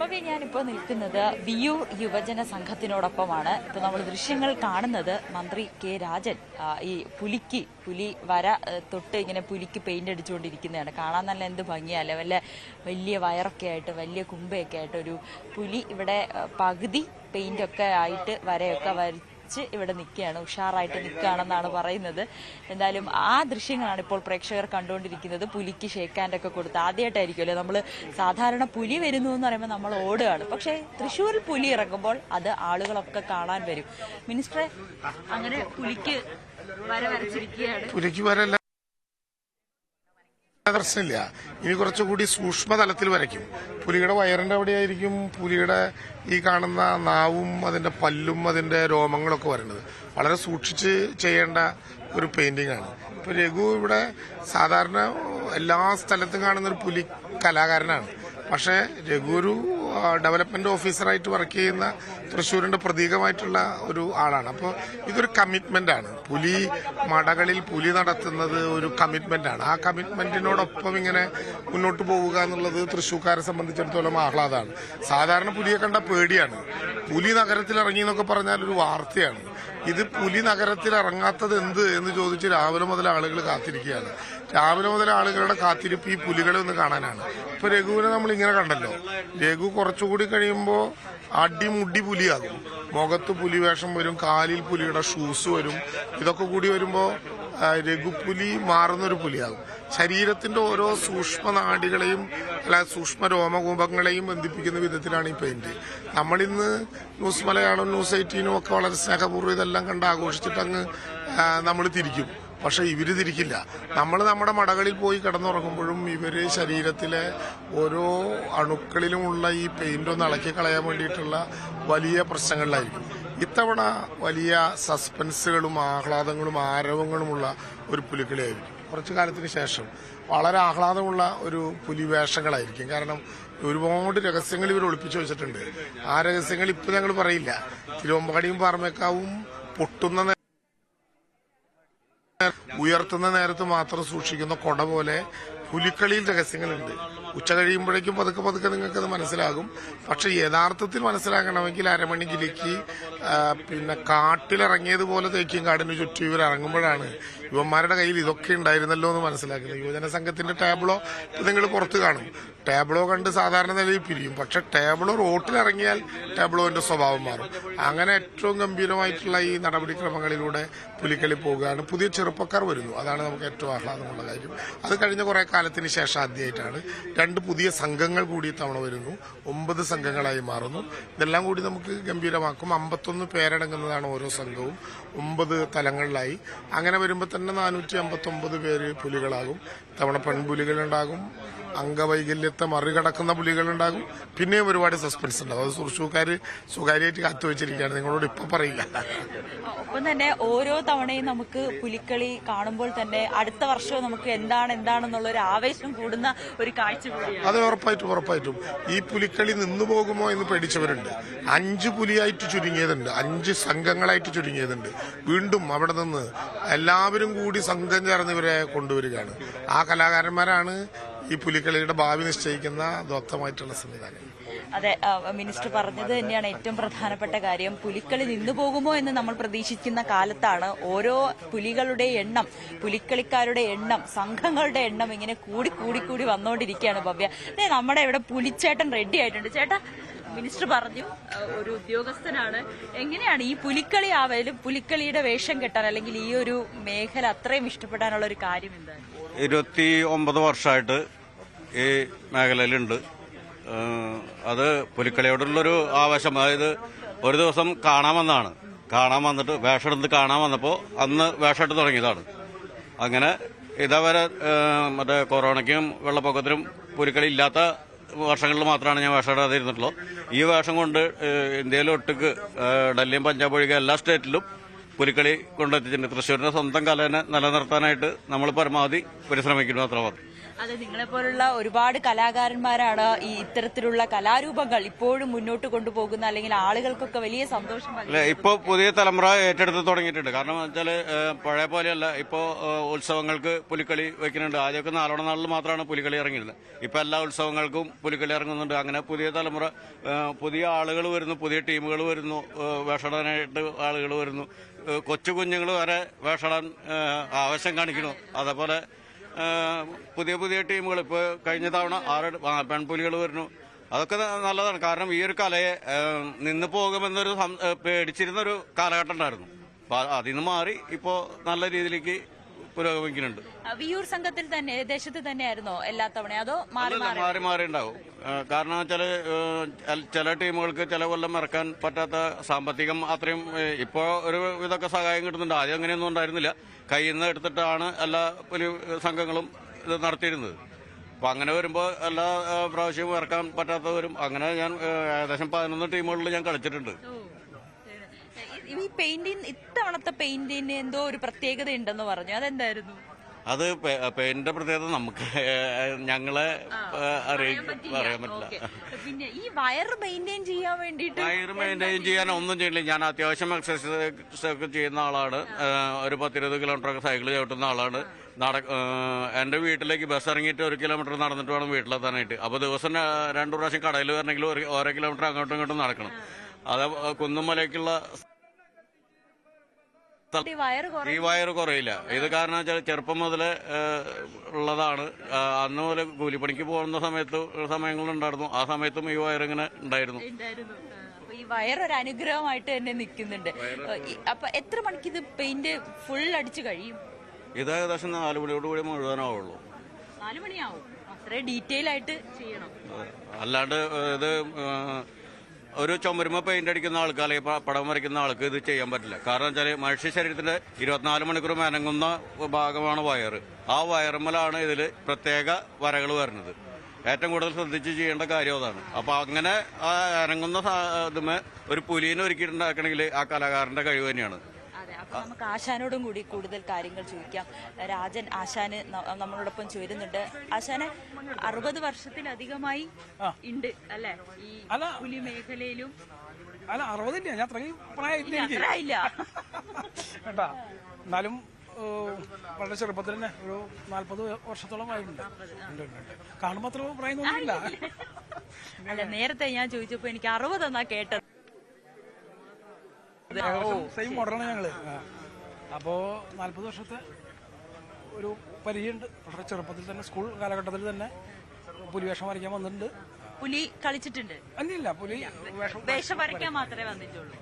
ഭവ്യ, ഞാനിപ്പോൾ നിൽക്കുന്നത് വിയൂർ യുവജന സംഘത്തിനോടൊപ്പമാണ്. ഇപ്പോൾ നമ്മൾ ദൃശ്യങ്ങൾ കാണുന്നത് മന്ത്രി കെ രാജൻ ഈ പുലി വര തൊട്ട് ഇങ്ങനെ പുലിക്ക് പെയിന്റ് അടിച്ചുകൊണ്ടിരിക്കുന്നതാണ്. കാണാൻ നല്ല എന്ത് ഭംഗിയല്ലേ, വലിയ വയറൊക്കെ ആയിട്ട് വലിയ കുമ്പയൊക്കെ ആയിട്ട് ഒരു പുലി ഇവിടെ പകുതി പെയിന്റൊക്കെ ആയിട്ട് വരയൊക്കെ ഇവിടെ നിൽക്കുകയാണ്, ഉഷാറായിട്ട് നിൽക്കുകയാണെന്നാണ് പറയുന്നത്. എന്തായാലും ആ ദൃശ്യങ്ങളാണ് ഇപ്പോൾ പ്രേക്ഷകർ കണ്ടുകൊണ്ടിരിക്കുന്നത്. പുലിക്ക് ഷേക്ക് ഹാൻഡൊക്കെ കൊടുത്ത് ആദ്യമായിട്ടായിരിക്കും അല്ലേ നമ്മൾ സാധാരണ പുലി വരുന്നു എന്ന് പറയുമ്പോൾ നമ്മൾ ഓടുകയാണ്. പക്ഷേ തൃശ്ശൂരിൽ പുലി ഇറങ്ങുമ്പോൾ അത് ആളുകളൊക്കെ കാണാൻ വരും. മിനിസ്റ്ററെ, അങ്ങനെ പുലിക്ക് വര വരച്ചിരിക്കുകയാണ്. പ്രശ്നമില്ല, ഇനി കുറച്ചുകൂടി സൂക്ഷ്മതലത്തിൽ വരയ്ക്കും. പുലിയുടെ വയറിന്റെ അവിടെയായിരിക്കും പുലിയുടെ ഈ കാണുന്ന നാവും അതിന്റെ പല്ലും അതിന്റെ രോമങ്ങളൊക്കെ വരുന്നത്. വളരെ സൂക്ഷിച്ച് ചെയ്യേണ്ട ഒരു പെയിന്റിംഗ് ആണ്. ഇപ്പൊ രഘു ഇവിടെ സാധാരണ എല്ലാ സ്ഥലത്തും കാണുന്ന ഒരു പുലി കലാകാരനാണ്. പക്ഷേ രഘു ഒരു ഡെവലപ്മെന്റ് ഓഫീസറായിട്ട് വർക്ക് ചെയ്യുന്ന തൃശ്ശൂരിന്റെ പ്രതീകമായിട്ടുള്ള ഒരു ആളാണ്. അപ്പോൾ ഇതൊരു കമ്മിറ്റ്മെന്റ് ആണ്. പുലി മടകളിൽ പുലി നടത്തുന്നത് ഒരു കമ്മിറ്റ്മെന്റ് ആണ്. ആ കമ്മിറ്റ്മെന്റിനോടൊപ്പം ഇങ്ങനെ മുന്നോട്ട് പോവുക എന്നുള്ളത് തൃശ്ശൂർക്കാരെ സംബന്ധിച്ചിടത്തോളം ആഹ്ലാദമാണ്. സാധാരണ പുലിയെ കണ്ട പേടിയാണ്. പുലി നഗരത്തിൽ ഇറങ്ങി എന്നൊക്കെ പറഞ്ഞാൽ ഒരു വാർത്തയാണ്. ഇത് പുലി നഗരത്തിൽ ഇറങ്ങാത്തത് എന്ത് എന്ന് ചോദിച്ച് രാവിലെ മുതൽ ആളുകൾ കാത്തിരിക്കുകയാണ്. രാവിലെ മുതൽ ആളുകളുടെ കാത്തിരിപ്പ് ഈ പുലികളെ ഒന്ന് കാണാനാണ്. ഇപ്പൊ രഘുവിനെ നമ്മൾ ഇങ്ങനെ കണ്ടല്ലോ, രഘു കുറച്ചുകൂടി കഴിയുമ്പോൾ അടിമുടി പുലിയാകും. മുഖത്ത് പുലിവേഷം വരും, കാലിൽ പുലിയുടെ ഷൂസ് വരും. ഇതൊക്കെ കൂടി വരുമ്പോൾ രഘുപുലി മാറുന്നൊരു പുലിയാകും. ശരീരത്തിന്റെ ഓരോ സൂക്ഷ്മ നാഡികളെയും സൂക്ഷ്മ രോമകൂപങ്ങളെയും ബന്ധിപ്പിക്കുന്ന വിധത്തിലാണ് ഈ പെയിന്റ്. നമ്മളിന്ന് ന്യൂസ് മലയാളം, ന്യൂസ് 18 ഒക്കെ വളരെ സ്നേഹപൂർവ്വം ഇതെല്ലാം കണ്ട് ആഘോഷിച്ചിട്ട് അങ്ങ് നമ്മൾ തിരിക്കും. പക്ഷെ ഇവര് തിരിക്കില്ല. നമ്മൾ നമ്മുടെ മടകളിൽ പോയി കിടന്നുറങ്ങുമ്പോഴും ഇവര് ശരീരത്തിലെ ഓരോ അണുക്കളിലുമുള്ള ഈ പെയിന്റ് ഒന്ന് ഇളക്കി കളയാൻ വേണ്ടിയിട്ടുള്ള വലിയ പ്രശ്നങ്ങളിലായിരിക്കും. ഇത്തവണ വലിയ സസ്പെൻസുകളും ആഹ്ലാദങ്ങളും ആരവങ്ങളുമുള്ള ഒരു പുലിക്കളിയായിരിക്കും. കുറച്ചു കാലത്തിന് ശേഷം വളരെ ആഹ്ലാദമുള്ള ഒരു പുലിവേഷങ്ങളായിരിക്കും. കാരണം ഒരുപാട് രഹസ്യങ്ങൾ ഇവർ ഒളിപ്പിച്ചു വെച്ചിട്ടുണ്ട്. ആ രഹസ്യങ്ങൾ ഇപ്പൊ ഞങ്ങൾ പറയില്ല. തിരുവമ്പാടിയും പാറമേക്കാവും പൊട്ടുന്ന ഉയർത്തുന്ന നേരത്ത് മാത്രം സൂക്ഷിക്കുന്ന കൊട പോലെ പുലിക്കളിയിൽ രഹസ്യങ്ങളുണ്ട്. ഉച്ച കഴിയുമ്പോഴേക്കും പതുക്കെ പതുക്കെ നിങ്ങൾക്കത് മനസ്സിലാകും. പക്ഷെ യഥാർത്ഥത്തിൽ മനസ്സിലാക്കണമെങ്കിൽ അരമണി കിലുക്കി പിന്നെ കാട്ടിലിറങ്ങിയതുപോലെ തേക്കും കാടിന് ചുറ്റും ഇവർ ഇറങ്ങുമ്പോഴാണ് യുവന്മാരുടെ കയ്യിൽ ഇതൊക്കെ ഉണ്ടായിരുന്നല്ലോ എന്ന് മനസ്സിലാക്കുന്നത്. യുവജന സംഘത്തിന്റെ ടാബ്ലോ നിങ്ങൾ പുറത്ത് കാണും. ടാബ്ലോ കണ്ട് സാധാരണ നിലയിൽ പിരിയും. പക്ഷെ ടാബ്ലോ റോട്ടിലിറങ്ങിയാൽ ടാബ്ലോന്റെ സ്വഭാവം മാറും. അങ്ങനെ ഏറ്റവും ഗംഭീരമായിട്ടുള്ള ഈ നടപടിക്രമങ്ങളിലൂടെ പുലിക്കളി പോവുകയാണ്. പുതിയ ചെറുപ്പക്കാർ വരുന്നു. അതാണ് നമുക്ക് ഏറ്റവും ആഹ്ലാദമുള്ള കാര്യം. അത് കഴിഞ്ഞ കുറെ കാലത്തിന് ശേഷം ആദ്യമായിട്ടാണ് 2 പുതിയ സംഘങ്ങൾ കൂടി തവണ വരുന്നു. 9 സംഘങ്ങളായി മാറുന്നു. ഇതെല്ലാം കൂടി നമുക്ക് ഗംഭീരമാക്കും. 51 പേരടങ്ങുന്നതാണ് ഓരോ സംഘവും. 9 തലങ്ങളിലായി. അങ്ങനെ വരുമ്പോൾ തന്നെ 459 പേര് പുലികളാകും. തവണ പെൺപുലികളുണ്ടാകും, അംഗവൈകല്യത്തെ മറികടക്കുന്ന പുലികളുണ്ടാകും. പിന്നെയും ഒരുപാട് സസ്പെൻസ് ഉണ്ടാകും. അത് തൃശ്ശൂർക്കാർ സ്വകാര്യമായിട്ട് കാത്തുവച്ചിരിക്കുകയാണ്. നിങ്ങളോട് ഇപ്പൊ പറയില്ല. ഒപ്പം തന്നെ ഓരോ തവണയും നമുക്ക് പുലിക്കളി കാണുമ്പോൾ തന്നെ അടുത്ത വർഷവും നമുക്ക് എന്താണെന്നുള്ള ഒരു ആവേശം കൂടുന്ന ഒരു കാഴ്ച കൂടിയാണ്. അത് ഉറപ്പായിട്ടും ഈ പുലിക്കളി നിന്നു പോകുമോ എന്ന് പേടിച്ചവരുണ്ട്. 5 പുലിയായിട്ട് ചുരുങ്ങിയതുണ്ട്, 5 സംഘങ്ങളായിട്ട് ചുരുങ്ങിയതുണ്ട്. വീണ്ടും അവിടെ നിന്ന് എല്ലാവരും കൂടി സംഘം ചേർന്ന് ഇവരെ കൊണ്ടുവരികയാണ്. ആ കലാകാരന്മാരാണ് ഈ പുലിക്കളിയുടെ ഭാവി നിശ്ചയിക്കുന്ന ദോക്തമായിട്ടുള്ള സംവിധാനം. അതെ, മിനിസ്റ്റർ പറഞ്ഞത് തന്നെയാണ് ഏറ്റവും പ്രധാനപ്പെട്ട കാര്യം. പുലിക്കളി നിന്നു പോകുമോ എന്ന് നമ്മൾ പ്രതീക്ഷിക്കുന്ന കാലത്താണ് ഓരോ പുലികളുടെ എണ്ണം, പുലിക്കളിക്കാരുടെ എണ്ണം, സംഘങ്ങളുടെ എണ്ണം ഇങ്ങനെ കൂടി വന്നുകൊണ്ടിരിക്കുകയാണ്. ഭവ്യ, നമ്മുടെ ഇവിടെ പുലിച്ചേട്ടൻ റെഡി ആയിട്ടുണ്ട്. ചേട്ടാ, മിനിസ്റ്റർ പറഞ്ഞു ഒരു ഉദ്യോഗസ്ഥനാണ്. എങ്ങനെയാണ് ഈ പുലിക്കളി ആവാലും പുലിക്കളിയുടെ വേഷം കെട്ടാൻ അല്ലെങ്കിൽ ഈ ഒരു മേഖല അത്രയും ഇഷ്ടപ്പെടാനുള്ള ഒരു കാര്യം എന്താണ്? 29 വർഷമായിട്ട് ഈ മേഖലയിലുണ്ട്. അത് പുലിക്കളിയോടുള്ളൊരു ആവേശം. അതായത് ഒരു ദിവസം കാണാൻ വന്നിട്ട് വേഷമെടുത്ത് കാണാൻ വന്നപ്പോൾ അന്ന് വേഷമിട്ട് തുടങ്ങിയതാണ്. അങ്ങനെ ഇതേവരെ മറ്റേ കൊറോണയ്ക്കും വെള്ളപ്പൊക്കത്തിനും പുലിക്കളി ഇല്ലാത്ത വർഷങ്ങളിൽ മാത്രമാണ് ഞാൻ വേഷം ഇടാതെ ഇരുന്നിട്ടുള്ളൂ. ഈ വേഷം കൊണ്ട് ഇന്ത്യയിലൊട്ടുക്ക് ഡൽഹിയും പഞ്ചാബ് ഒഴികെ എല്ലാ സ്റ്റേറ്റിലും പുലിക്കളി കൊണ്ടെത്തിച്ചിട്ടുണ്ട്. തൃശ്ശൂരിന്റെ സ്വന്തം കലേനെ നിലനിർത്താനായിട്ട് നമ്മൾ പരമാവധി പരിശ്രമിക്കുന്നു. അത്ര മാത്രം. അതെ, നിങ്ങളെപ്പോലുള്ള ഒരുപാട് കലാകാരന്മാരാണ് ഈ ഇത്തരത്തിലുള്ള കലാരൂപങ്ങൾ ഇപ്പോഴും മുന്നോട്ട് കൊണ്ടുപോകുന്ന, അല്ലെങ്കിൽ ആളുകൾക്കൊക്കെ വലിയ സന്തോഷം അല്ലെ. ഇപ്പൊ പുതിയ തലമുറ ഏറ്റെടുത്ത് തുടങ്ങിയിട്ടുണ്ട്. കാരണം വെച്ചാല് പഴയ പോലെയല്ല. ഇപ്പോ ഉത്സവങ്ങൾക്ക് പുലിക്കളി വെക്കുന്നുണ്ട്. ആദ്യമൊക്കെ നാലോണം നാളിൽ മാത്രമാണ് പുലിക്കളി ഇറങ്ങിയിരുന്നത്. ഇപ്പൊ എല്ലാ ഉത്സവങ്ങൾക്കും പുലിക്കളി ഇറങ്ങുന്നുണ്ട്. അങ്ങനെ പുതിയ തലമുറ, പുതിയ ആളുകൾ വരുന്നു, പുതിയ ടീമുകൾ വരുന്നു, വേഷടാനായിട്ട് ആളുകൾ വരുന്നു. കൊച്ചു കുഞ്ഞുങ്ങൾ വരെ വേഷടാൻ ആവശ്യം കാണിക്കുന്നു. അതേപോലെ പുതിയ പുതിയ ടീമുകൾ ഇപ്പോൾ കഴിഞ്ഞ തവണ 6 പെൺപുലികൾ വരുന്നു. അതൊക്കെ നല്ലതാണ്. കാരണം ഈ ഒരു കലയെ നിന്ന് പോകുമെന്നൊരു പേടിച്ചിരുന്ന ഒരു കാലഘട്ടം ഉണ്ടായിരുന്നു. അപ്പൊ അതിൽ നിന്ന് മാറി ഇപ്പോ നല്ല രീതിയിലേക്ക് പുരോഗമിക്കുന്നുണ്ട്. വിയൂർ സംഘത്തിൽ തന്നെ ദേശത്ത് തന്നെയായിരുന്നോ എല്ലാ തവണയും, അതോ മാറി മാറി ഉണ്ടാവും? കാരണം വെച്ചാല് ചില ടീമുകൾക്ക് ചില കൊല്ലം ഇറക്കാൻ പറ്റാത്ത സാമ്പത്തികം അത്രയും ഇപ്പോ ഒരു ഇതൊക്കെ സഹായം കിട്ടുന്നുണ്ട്. ആദ്യം അങ്ങനെയൊന്നും ഉണ്ടായിരുന്നില്ല. കയ്യിൽ നിന്ന് എടുത്തിട്ടാണ് എല്ലാ പുലി സംഘങ്ങളും ഇത് നടത്തിയിരുന്നത്. അപ്പൊ അങ്ങനെ വരുമ്പോ എല്ലാ പ്രാവശ്യവും ഇറക്കാൻ പറ്റാത്തവരും, അങ്ങനെ ഞാൻ ഏകദേശം 11 ടീമുകളിൽ ഞാൻ കളിച്ചിട്ടുണ്ട്. ഈ പെയിന്റിന്, ഇത്തവണത്തെ പെയിന്റിന് എന്തോ ഒരു പ്രത്യേകത ഉണ്ടെന്ന് പറഞ്ഞു, അതെന്തായിരുന്നു? അത് പെയിന്റിന്റെ പ്രത്യേകത നമുക്ക് ഞങ്ങളെ പറയാൻ പറ്റില്ല. പിന്നെ ഈ വയർ മെയിൻറ്റെയിൻ ചെയ്യാൻ വേണ്ടിട്ട്, വയർ മെയിൻറ്റെയിൻ ചെയ്യാൻ ഒന്നും ചെയ്യില്ല. ഞാൻ അത്യാവശ്യം എക്സസൈസ് ഒക്കെ ചെയ്യുന്ന ആളാണ്. ഒരു 10-20 കിലോമീറ്റർ സൈക്കിൾ ചവിട്ടുന്ന ആളാണ്. എന്റെ വീട്ടിലേക്ക് ബസ് ഇറങ്ങിയിട്ട് 1 കിലോമീറ്റർ നടന്നിട്ട് വേണം വീട്ടിലെത്താനായിട്ട്. അപ്പൊ ദിവസം 2 പ്രാവശ്യം കടയിൽ വരണമെങ്കിൽ 1 കിലോമീറ്റർ അങ്ങോട്ടും ഇങ്ങോട്ടും നടക്കണം. അത് കുന്നുമലയ്ക്കുള്ള ഈ വയറ് കുറയില്ല. ഇത് കാരണം വെച്ചാൽ ചെറുപ്പം മുതലേ ഉള്ളതാണ്. അന്ന് മുതൽ കൂലിപ്പണിക്ക് പോകുന്ന സമയങ്ങളുണ്ടായിരുന്നു. ആ സമയത്തും ഈ വയറിങ്ങനെ ഉണ്ടായിരുന്നു. ഈ വയറൊരു അനുഗ്രഹമായിട്ട് തന്നെ നിൽക്കുന്നുണ്ട്. അപ്പൊ എത്ര മണിക്ക് ഇത് പെയിന്റ് ഫുൾ അടിച്ചു കഴിയും? ഇത് ഏകദേശം 4 മണിയോടുകൂടി മുഴുവനാവുള്ളൂ. 4 മണിയാവും. അത്രയും ഡീറ്റെയിൽ ആയിട്ട് ചെയ്യണം. അല്ലാണ്ട് ഇത് ഒരു ചുമരുമ പെയിന്റ് അടിക്കുന്ന ആൾക്ക് അല്ലെങ്കിൽ പടം വരയ്ക്കുന്ന ആൾക്ക് ഇത് ചെയ്യാൻ പറ്റില്ല. കാരണം വെച്ചാൽ മനുഷ്യ ശരീരത്തിന്റെ 24 മണിക്കൂർ അനങ്ങുന്ന ഭാഗമാണ് വയറ്. ആ വയറുമ്മലാണ് ഇതിൽ പ്രത്യേക വരകൾ വരുന്നത്. ഏറ്റവും കൂടുതൽ ശ്രദ്ധിച്ച് ചെയ്യേണ്ട കാര്യം അതാണ്. അപ്പൊ അങ്ങനെ ആ അനങ്ങുന്ന ഇതുമേ ഒരു പുലിനെ ഒരുക്കിയിട്ടുണ്ടാക്കണമെങ്കിൽ ആ കലാകാരന്റെ കഴിവ് തന്നെയാണ്. അപ്പൊ നമുക്ക് ആശാനോടും കൂടി കൂടുതൽ കാര്യങ്ങൾ ചോദിക്കാം. രാജൻ ആശാന് നമ്മളോടൊപ്പം ചേരുന്നുണ്ട്. ആശാന് 60 വർഷത്തിലധികമായി ഉണ്ട് അല്ലെ ഈ പുലി മേഖലയിലും? അല്ല, 60 ഇല്ല, ഞാൻ അത്രയും പ്രായമില്ല കേട്ടാ. എന്നാലും വളരെ ചെറുപ്പത്തിൽ തന്നെ ഒരു 40 വർഷത്തോളം ആയിട്ടുണ്ട്. കാണുമ്പോ അത്ര പ്രായം തോന്നിയില്ല. അല്ല, നേരത്തെ ഞാൻ ചോദിച്ചപ്പോ എനിക്ക് 60 എന്നാ കേട്ടത്. സെയിം മോഡലാണ് ഞങ്ങള്. അപ്പോ 40 വർഷത്തെ ഒരു പരിചയമുണ്ട്. വളരെ ചെറുപ്പത്തിൽ തന്നെ സ്കൂൾ കാലഘട്ടത്തിൽ തന്നെ പുലിവേഷം വരയ്ക്കാൻ വന്നിട്ടുണ്ട്. പുലി കളിച്ചിട്ടുണ്ട്? അല്ല, പുലി വേഷം വരയ്ക്കാൻ മാത്രമേ വന്നിട്ടുള്ളൂ.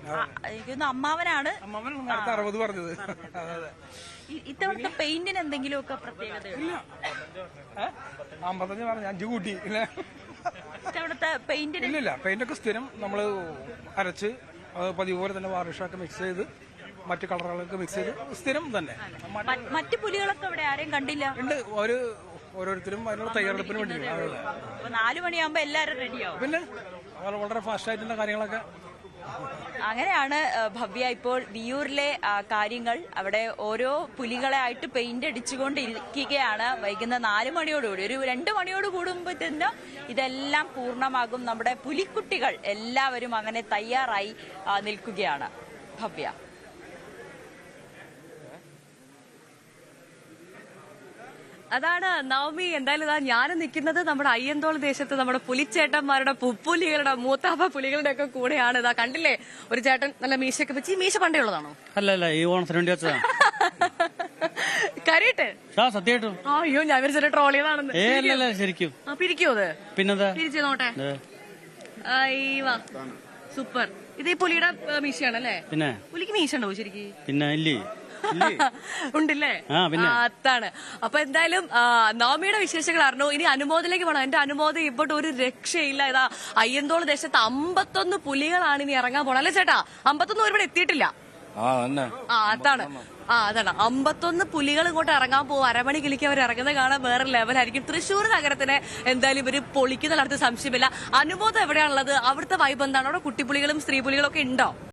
എനിക്കൊന്ന് അമ്മാവനാണ് നേരത്തെ 60 പറഞ്ഞത്. ഇത്തവണത്തെ പെയിന്റിന് എന്തെങ്കിലും ഒക്കെ പ്രത്യേകത? ഇല്ല, 55 പറഞ്ഞു, 5 കൂട്ടി. ഇത്തവണത്തെ പെയിന്റിന് ഇല്ല, പെയിന്റൊക്കെ സ്ഥിരം നമ്മള് അരച്ച് പതിവ് പോലെ തന്നെ വാർണിഷൊക്കെ മിക്സ് ചെയ്ത് മറ്റു കളറുകളൊക്കെ മിക്സ് ചെയ്ത് സ്ഥിരം തന്നെ. മറ്റു പുലികളൊക്കെ ഇവിടെ ആരെയും കണ്ടില്ല? ഉണ്ട്, ഓരോരുത്തരും അതിനുള്ള തയ്യാറെടുപ്പിന് വേണ്ടി. 4 മണിയാകുമ്പോ എല്ലാരും റെഡിയാവും. പിന്നെ വളരെ ഫാസ്റ്റ് ആയിട്ടുള്ള കാര്യങ്ങളൊക്കെ. അങ്ങനെയാണ് ഭവ്യ ഇപ്പോൾ വിയൂരിലെ കാര്യങ്ങൾ. അവിടെ ഓരോ പുലികളെ ആയിട്ട് പെയിന്റ് അടിച്ചുകൊണ്ടിരിക്കുകയാണ്. വൈകുന്ന 4 മണിയോടുകൂടി, ഒരു 2 മണിയോട് കൂടുമ്പോഴത്തേനും ഇതെല്ലാം പൂർണ്ണമാകും. നമ്മുടെ പുലിക്കുട്ടികൾ എല്ലാവരും അങ്ങനെ തയ്യാറായി നിൽക്കുകയാണ്. ഭവ്യ, അതാണ് നവമി. എന്തായാലും ഞാനും നിൽക്കുന്നത് നമ്മുടെ അയ്യന്തോൾ ദേശത്ത് നമ്മുടെ പുലിച്ചേട്ടന്മാരുടെ പുപ്പുലികളുടെ മൂത്താപ്പ പുലികളുടെ ഒക്കെ കൂടെയാണ്. ഇതാ കണ്ടില്ലേ, ഒരു ചേട്ടൻ നല്ല മീശയൊക്കെ വെച്ച്. ഈ മീശ പണ്ടേ ഉള്ളതാണോ? അല്ലല്ല, ഈ ഓണത്തിന് വേണ്ടി വെച്ചതാ. കരയിട്ട്? സത്യമായിട്ടും. അയ്യോ, ഞാൻ വിചാരിച്ച ട്രോൾ ചെയ്താണെന്ന്. ശരിക്കും പിരിക്കോ? അത് പിന്നെന്താ, പിരിച്ചു നോട്ടെ. സൂപ്പർ. ഇത് ഈ പുലിയുടെ മീശയാണല്ലേ? പിന്നെ പുലിക്ക് മീശ ഉണ്ടോ ശരിക്കും? പിന്നെ ഇല്ലേ? ഉണ്ടല്ലേ? അതാണ്. അപ്പൊ എന്തായാലും നവമിയുടെ വിശേഷങ്ങൾ അറിഞ്ഞു. ഇനി അനുമോദിലേക്ക് പോകണം. എന്റെ അനുമോദം ഇപ്പോൾ ഒരു രക്ഷയില്ല. ഇതാ അയ്യന്തോൾ ദേശത്ത് 51 പുലികളാണ് ഇനി ഇറങ്ങാൻ പോണത് അല്ലേ ചേട്ടാ? 51 ഇവിടെ എത്തിയിട്ടില്ല. അതാണ് 51 പുലികൾ ഇങ്ങോട്ട് ഇറങ്ങാൻ പോകും. അരമണി കിളിക്ക് അവർ ഇറങ്ങുന്നത് കാണാൻ വേറെ ലെവലായിരിക്കും. തൃശ്ശൂർ നഗരത്തിനെ എന്തായാലും ഇവര് പൊളിക്കുന്ന നടത്തി സംശയമില്ല. അനുമോദം എവിടെയാണുള്ളത്? അവിടുത്തെ വൈബ് എന്താണ്? അവിടെ കുട്ടിപ്പുലികളും സ്ത്രീ പുലികളും ഒക്കെ ഉണ്ടോ?